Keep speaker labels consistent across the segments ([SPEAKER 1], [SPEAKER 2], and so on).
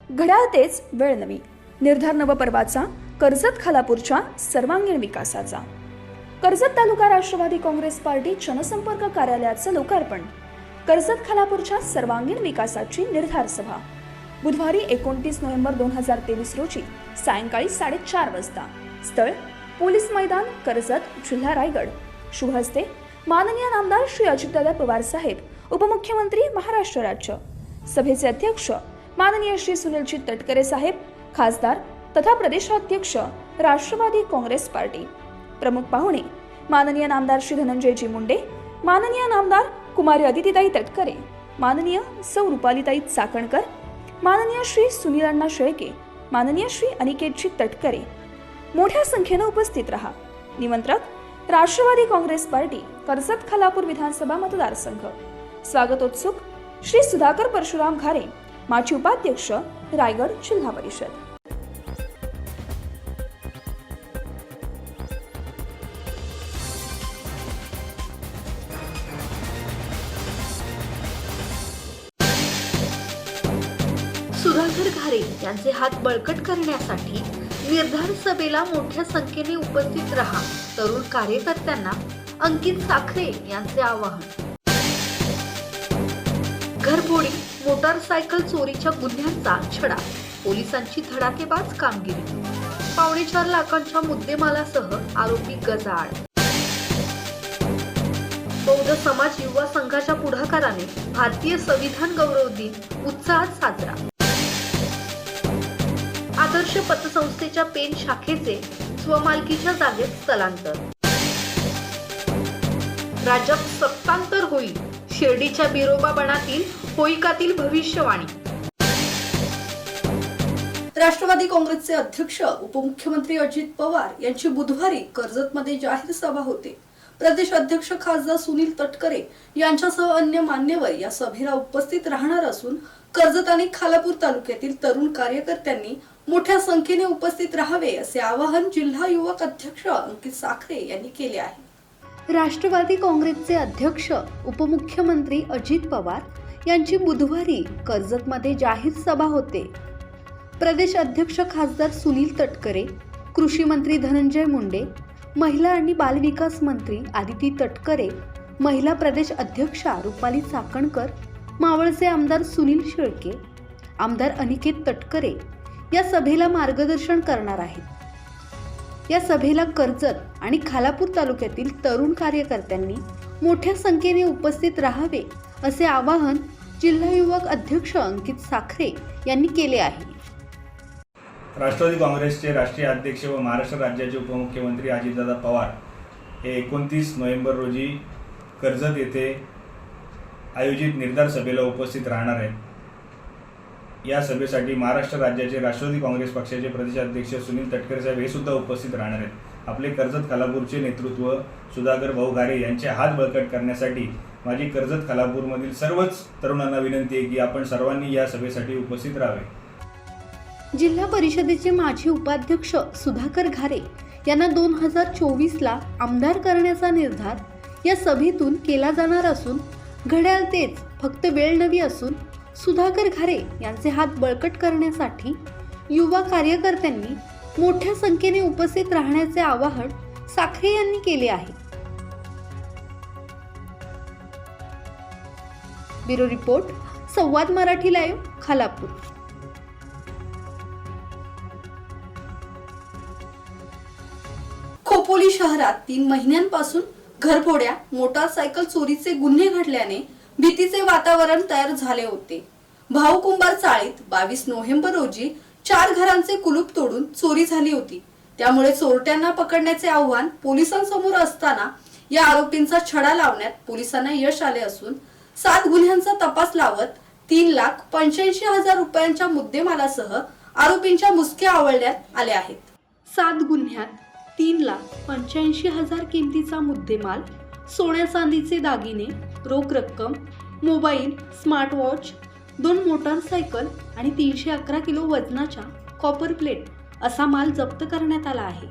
[SPEAKER 1] घड्याळ तेच वेळ नवी, निर्धार नवपर्वाचा, कर्जत खालापूरच्या सर्वांगीण विकासाचा। कर्जत तालुका राष्ट्रवादी काँग्रेस पार्टी जनसंपर्क कार्यालयाचं लोकार्पण, कर्जत खालापूरच्या सर्वांगीण विकासाची निर्धार सभा। बुधवारी 29 नोव्हेंबर 2023 रोजी सायंकाळी 4:30 वाजता। स्थळ पोलीस मैदान, कर्जत, जिल्हा रायगड। शुभ हस्ते माननीय नामदार श्री अजितदादा पवार साहेब, उपमुख्यमंत्री महाराष्ट्र राज्य। सभेचे अध्यक्ष माननीय श्री सुनीलजी तटकरे साहेब, खासदार तथा प्रदेशाध्यक्ष राष्ट्रवादी काँग्रेस पार्टी। प्रमुख पाहुणे माननीय नामदार श्री धनंजयजी मुंडे, माननीय नामदार कुमारी अदितीताई तटकरे, माननीय सौ रुपालीताई चाकणकर, माननीय श्री सुनील अण्णा शेळके, माननीय श्री अनिकेतजी तटकरे। मोठ्या संख्येने उपस्थित रहा। निमंत्रक राष्ट्रवादी काँग्रेस पार्टी, कर्जत खालापूर विधानसभा मतदारसंघ। स्वागतोत्सुक श्री सुधाकर परशुराम घारे, माजी उपाध्यक्ष, रायगड जिल्हा परिषद।
[SPEAKER 2] सुधाकर घारे यांचे हात बळकट करण्यासाठी निर्धार सभेला मोठ्या संख्येने उपस्थित रहा। तरुण कार्यकर्त्यांना अंकित साखरे यांचे आवाहन। घरफोडी, मोटारसायकल चोरीच्या गुन्ह्यांचा छडा, पोलिसांची धडाकेबाज कामगिरी। 4.25 लाखांच्या मुद्देमालासह आरोपी गजाआड। बौद्ध समाज युवा संघाच्या पुढाकाराने भारतीय संविधान गौरव दिन उत्साहात साजरा। आदर्श पतसंस्थेच्या पेन शाखेचे स्वमालकीच्या जागेत स्थलांतर। राज्यात सत्तांतर होईल, शिर्डीच्या बिरोबा बनातील होईकातील भविष्यवाणी।
[SPEAKER 3] राष्ट्रवादी काँग्रेसचे अध्यक्ष उपमुख्यमंत्री अजित पवार यांची बुधवारी कर्जतमध्ये जाहीर सभा होते। प्रदेश अध्यक्ष खासदार सुनील तटकरे यांच्यासह अन्य मान्यवर या सभेला उपस्थित राहणार असून कर्जत आणि खालापूर तालुक्यातील तरुण कार्यकर्त्यांनी मोठ्या संख्येने उपस्थित राहावे असे आवाहन जिल्हा युवक अध्यक्ष अंकित साखरे यांनी केले आहे।
[SPEAKER 2] राष्ट्रवादी काँग्रेसचे अध्यक्ष उपमुख्यमंत्री अजित पवार यांची बुधवारी कर्जतमध्ये जाहीर सभा होते। प्रदेश अध्यक्ष खासदार सुनील तटकरे, कृषी मंत्री धनंजय मुंडे, महिला आणि बालविकास मंत्री आदिती तटकरे, महिला प्रदेश अध्यक्षा रुपाली चाकणकर, मावळचे आमदार सुनील शेळके, आमदार अनिकेत तटकरे या सभेला मार्गदर्शन करणार आहेत। या सभेला कर्जत आणि खालापूर तालुक्यातील तरुण कार्यकर्त्यांनी मोठ्या संख्येने उपस्थित राहावे असे आवाहन जिल्हा युवक अध्यक्ष अंकित साखरे यांनी केले आहे।
[SPEAKER 4] राष्ट्रवादी काँग्रेसचे राष्ट्रीय अध्यक्ष व महाराष्ट्र राज्याचे उपमुख्यमंत्री अजितदादा पवार हे 29 नोव्हेंबर रोजी कर्जत येथे आयोजित निर्धार सभेला उपस्थित राहणार आहेत। या सभेसाठी महाराष्ट्र राज्याचे राष्ट्रवादी काँग्रेस पक्षाचे प्रदेशाध्यक्ष सुनील तटकरे साहेब हे सुद्धा उपस्थित राहणार आहेत। आपले कर्जत खालापूरचे नेतृत्व सुधाकर भाऊ घारे यांचे हात बळकट करण्यासाठी माझी कर्जत खालापूरमधील सर्वच तरुणांना विनंती आहे की आपण सर्वांनी या सभेसाठी उपस्थित राहावे।
[SPEAKER 2] जिल्हा परिषदेचे माजी उपाध्यक्ष सुधाकर घारे यांना 2024ला आमदार करण्याचा निर्धार या सभेतून केला जाणार असून घड्याळ तेच फक्त वेळ नवी असून सुधाकर घारे यांचे हात बळकट करण्यासाठी युवा कार्यकर्त्यांनी मोठ्या संख्येने उपस्थित राहण्याचे आवाहन साखरे यांनी केले आहे। ब्युरो रिपोर्ट, संवाद मराठी लाईव्ह, खालापूर।
[SPEAKER 3] खोपोली शहरात 3 महिन्यांपासून घरफोड्या, मोटारसायकल चोरीचे गुन्हे घडल्याने भीतीचे वातावरण तयार झाले होते। भाऊ कुंभार चाळीत 22 नोव्हेंबर रोजी 4 घरांचे कुलूप तोडून चोरी झाली होती। त्यामुळे चोरट्यांना पकडण्याचे आव्हान पोलिसांसमोर असताना या आरोपींचा छडा लावण्यात पोलिसांना यश आले असून 7 गुन्ह्यांचा तपास लावत 3,85,000 रुपयांच्या मुद्देमालासह आरोपींच्या मुसक्या आवळण्यात आल्या आहेत।
[SPEAKER 2] 7 गुन्ह्यात 3,85,000 किमतीचा मुद्देमाल, सोन्या चांदीचे दागिने, रोख रक्कम, मोबाईल, स्मार्टवॉच, 2 मोटारसायकल आणि 311 किलो वजनाच्या कॉपर प्लेट असा माल जप्त करण्यात आला आहे।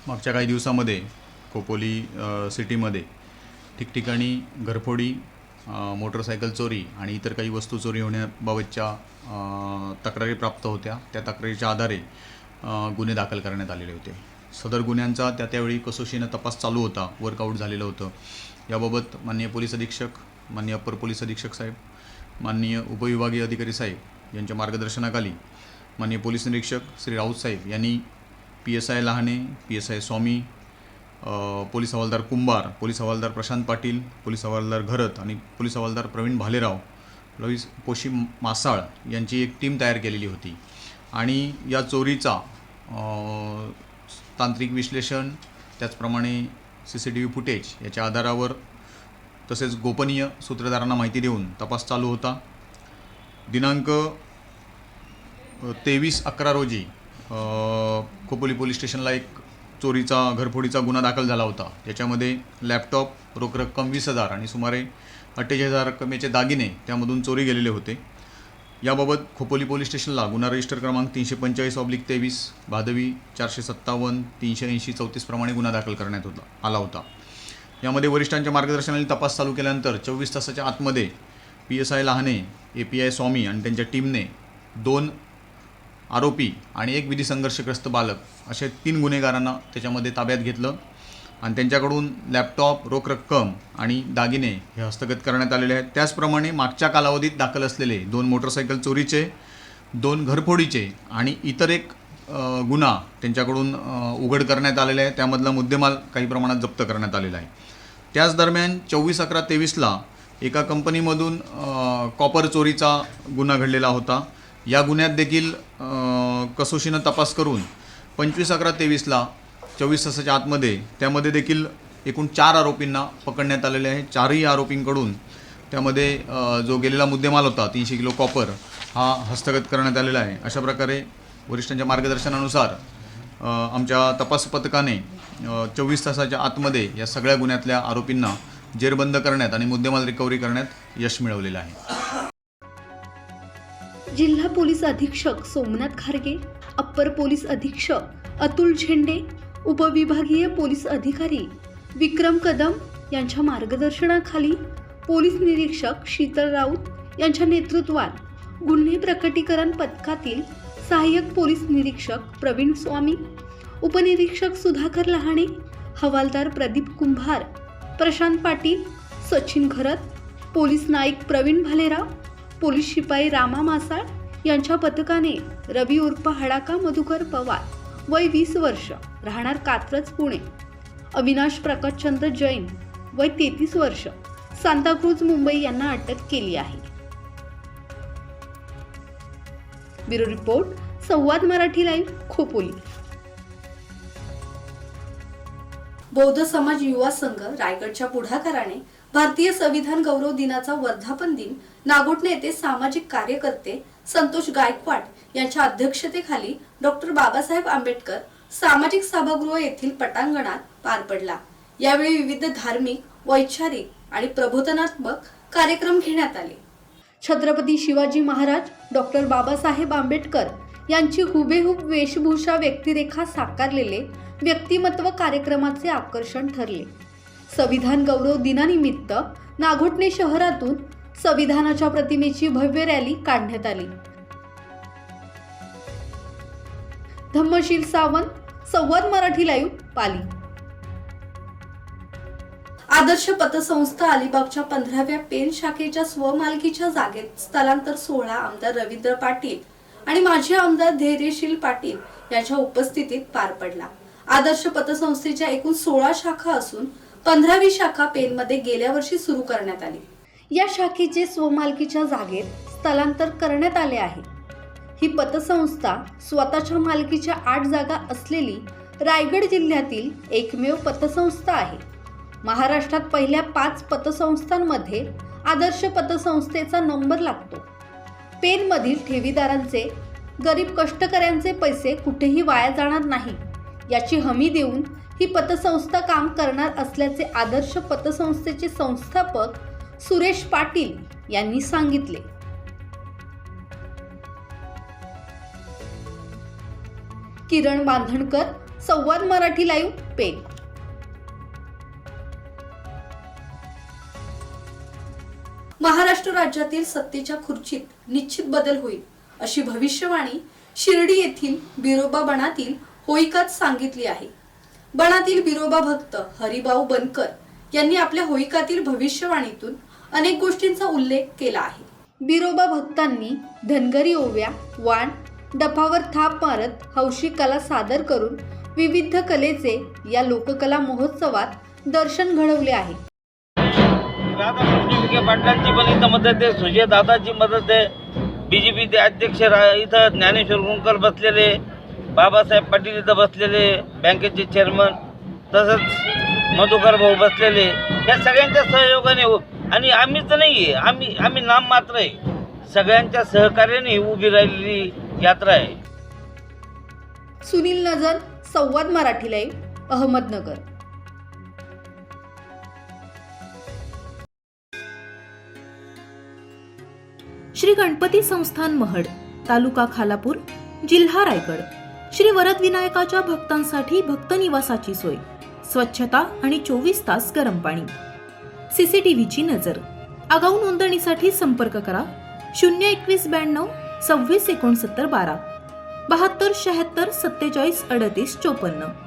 [SPEAKER 5] मागच्या काही दिवसामध्ये खोपोली सिटीमध्ये ठिकठिकाणी घरफोडी मोटरसायकल चोरी आणि इतर काही वस्तू चोरी होण्याबाबतच्या तक्रारी प्राप्त होत्या. त्या तक्रारीच्या आधारे गुन्हे दाखल करण्यात आलेले होते. सदर गुन्ह्यांचा त्यावेळी कसोशीनं तपास चालू होता, वर्कआउट झालेलं होतं. याबाबत माननीय पोलीस अधीक्षक, माननीय अप्पर पोलीस अधीक्षक साहेब, माननीय उपविभागीय अधिकारी साहेब यांच्या मार्गदर्शनाखाली माननीय पोलीस निरीक्षक श्री राऊत साहेब यांनी PSI लहाने, PSI स्वामी, पोलीस हवालदार कुंभार, पोलीस हवालदार प्रशांत पाटील, पोलीस हवालदार घरत आणि पोलीस हवालदार प्रवीण भालेराव, पोशी मासाळ यांची एक टीम तयार केलेली होती. आणि या चोरीचा तांत्रिक विश्लेषण, त्याचप्रमाणे CCTV फुटेज याच्या आधारावर तसेच गोपनीय सूत्रधारांना माहिती देऊन तपास चालू होता. दिनांक 23/11 रोजी खोपोली पोलीस स्टेशनला एक चोरीचा घरफोडीचा गुन्हा दाखल झाला होता. त्याच्यामध्ये लॅपटॉप, रोख रक्कम 20,000 आणि सुमारे 48,000 रकमेचे दागिने त्यामधून चोरी गेलेले होते. याबाबत खोपोली पोलीस स्टेशनला गुन्हा रजिस्टर क्रमांक 345/23, भादवी 457, 380/34 प्रमाणे गुन्हा दाखल करण्यात आला होता. यामध्ये वरिष्ठांच्या मार्गदर्शनाने तपास चालू केल्यानंतर 24 तासाच्या आतमध्ये PSI लहाने, API स्वामी आणि त्यांच्या टीमने 2 आरोपी आणि 1 विधी संघर्षग्रस्त बालक असे 3 गुन्हेगारांना त्याच्यामध्ये ताब्यात घेतलं आणि त्यांच्याकडून लॅपटॉप, रोख रक्कम आणि दागिने हे हस्तगत करण्यात आलेले आहेत. त्याचप्रमाणे मागच्या कालावधीत दाखल असलेले 2 मोटरसायकल चोरीचे, 2 घरफोडीचे आणि इतर एक गुन्हा त्यांच्याकडून उघड करण्यात आलेला आहे. त्यामधला मुद्देमाल काही प्रमाणात जप्त करण्यात आलेला आहे. त्याच दरम्यान 24/11/23ला एका कंपनीमधून कॉपर चोरीचा गुन्हा घडलेला होता. या गुन्ह्यात देखील कसोशीनं तपास करून 25/11/23ला 24 तासाच्या आतमध्ये त्यामध्ये देखील एकूण 4 आरोपींना पकडण्यात आलेले आहे. 4ही आरोपींकडून त्यामध्ये जो गेलेला मुद्देमाल होता 300 किलो कॉपर हा हस्तगत करण्यात आलेला आहे. अशा प्रकारे वरिष्ठांच्या मार्गदर्शनानुसार आमच्या तपास पथकाने 24 तासाच्या आतमध्ये या सगळ्या गुन्ह्यातल्या आरोपींना जेरबंद करण्यात आणि मुद्देमाल रिकव्हरी करण्यात यश मिळवलेलं आहे.
[SPEAKER 2] जिल्हा पोलीस अधीक्षक सोमनाथ खारगे, अप्पर पोलीस अधीक्षक अतुल झेंडे, उपविभागीय पोलीस अधिकारी विक्रम कदम यांच्या मार्गदर्शनाखाली पोलीस निरीक्षक शीतल राऊत यांच्या नेतृत्वात गुन्हे प्रकटीकरण पथकातील सहाय्यक पोलीस निरीक्षक प्रवीण स्वामी, उपनिरीक्षक सुधाकर लहाणे, हवालदार प्रदीप कुंभार, प्रशांत पाटील, सचिन घरत, पोलीस नाईक प्रवीण भालेराव, पोलीस शिपाई रामा मासाळ यांच्या पथकाने रवी उर्फ हडाका मधुकर पवार, वय 20 वर्ष, राहणार कात्रज, पुणे, अविनाश प्रकाशचंद्र जैन, वय 33 वर्ष, सांताक्रूज, मुंबई यांना अटक केली आहे. ब्युरो रिपोर्ट, संवाद मराठी लाईव्ह, खोपोली.
[SPEAKER 3] बौद्ध समाज युवा संघ रायगडच्या पुढाकाराने भारतीय संविधान गौरव दिनाचा वर्धापन दिन नागोठणे येथे सामाजिक कार्यकर्ते संतोष गायकवाड यांच्या अध्यक्षतेखाली डॉक्टर बाबासाहेब आंबेडकर सामाजिक सभागृह येथील पटांगणात पार पडला. यावेळी विविध धार्मिक, वैचारिक आणि प्रबोधनात्मक कार्यक्रम घेण्यात आले.
[SPEAKER 2] छत्रपती शिवाजी महाराज, डॉक्टर बाबासाहेब आंबेडकर यांची हुबेहूब वेशभूषा व्यक्तिरेखा साकारलेले व्यक्तिमत्व कार्यक्रमाचे आकर्षण ठरले. संविधान गौरव दिनानिमित्त नागोठणे शहरातून संविधानाच्या प्रतिमेची भव्य रॅली काढण्यात आली. धम्मशील सावंत, संवाद मराठी लाईव्ह, पाली.
[SPEAKER 3] आदर्श पतसंस्था अलिबागच्या 15व्या पेन शाखेच्या स्वमालकीच्या जागेत स्थलांतर सोहळा आमदार रवींद्र पाटील आणि माजी आमदार धैर्यशील पाटील यांच्या उपस्थितीत पार पडला. आदर्श पतसंस्थेच्या एकूण 16 शाखा असून 15वी शाखा पेनमध्ये गेल्या वर्षी सुरू करण्यात आली.
[SPEAKER 2] या शाखेचे स्वमालकीच्या जागेत स्थलांतर करण्यात आले आहे. ही पतसंस्था स्वतःच्या मालकीच्या 8 जागा असलेली रायगड जिल्ह्यातील एकमेव पतसंस्था आहे. महाराष्ट्रात पहिल्या 5 पतसंस्थांमध्ये आदर्श पतसंस्थेचा नंबर लागतो. पेनमधील ठेवीदारांचे, गरीब कष्टकऱ्यांचे पैसे कुठेही वाया जाणार नाही याची हमी देऊन ही पतसंस्था काम करणार असल्याचे आदर्श पतसंस्थेचे संस्थापक सुरेश पाटील यांनी सांगितले. किरण बांधणकर, संवाद मराठी लाईव्ह, पेन.
[SPEAKER 3] महाराष्ट्र राज्यातील सत्तेच्या खुर्चीत निश्चित बदल होईल अशी भविष्यवाणी शिर्डी येथील बिरोबा बनातील होळीकात सांगितली आहे. बनातील बिरोबा भक्त हरिभाऊ बनकर यांनी आपल्या होळीकातील भविष्यवाणीतून अनेक गोष्टींचा उल्लेख केला आहे.
[SPEAKER 2] बिरोबा भक्तांनी धनगरी ओव्या, वाण, डफावर थाप मारत हौशी कला सादर करून विविध कलेचे या लोककला महोत्सवात दर्शन घडवले आहे.
[SPEAKER 6] राधाकृष्ण विखे पाटलांची पण इथं मदत आहे, सुजय दादाची मदत आहे, BJPचे अध्यक्ष इथं ज्ञानेश्वर गुंकर बसलेले, बाबासाहेब पाटील इथं बसलेले, बँकेचे चेअरमन, तसंच मधुकर भाऊ बसलेले, या सगळ्यांच्या सहयोगाने आणि आम्हीच नाही आहे, आम्ही नाम मात्र आहे, सगळ्यांच्या सहकार्याने उभी राहिलेली यात्रा आहे.
[SPEAKER 2] सुनील नजर, संवाद मराठी लाईव्ह, अहमदनगर.
[SPEAKER 7] श्री गणपती संस्थान महड, तालुका खालापूर, जिल्हा रायगड. श्री वरद विनायकाच्या भक्तांसाठी भक्त निवासाची सोय, स्वच्छता आणि 24 तास गरम पाणी. CCTVची नजर. आगाऊ नोंदणीसाठी संपर्क करा 02192 26 69 12 72 76 47 38 54.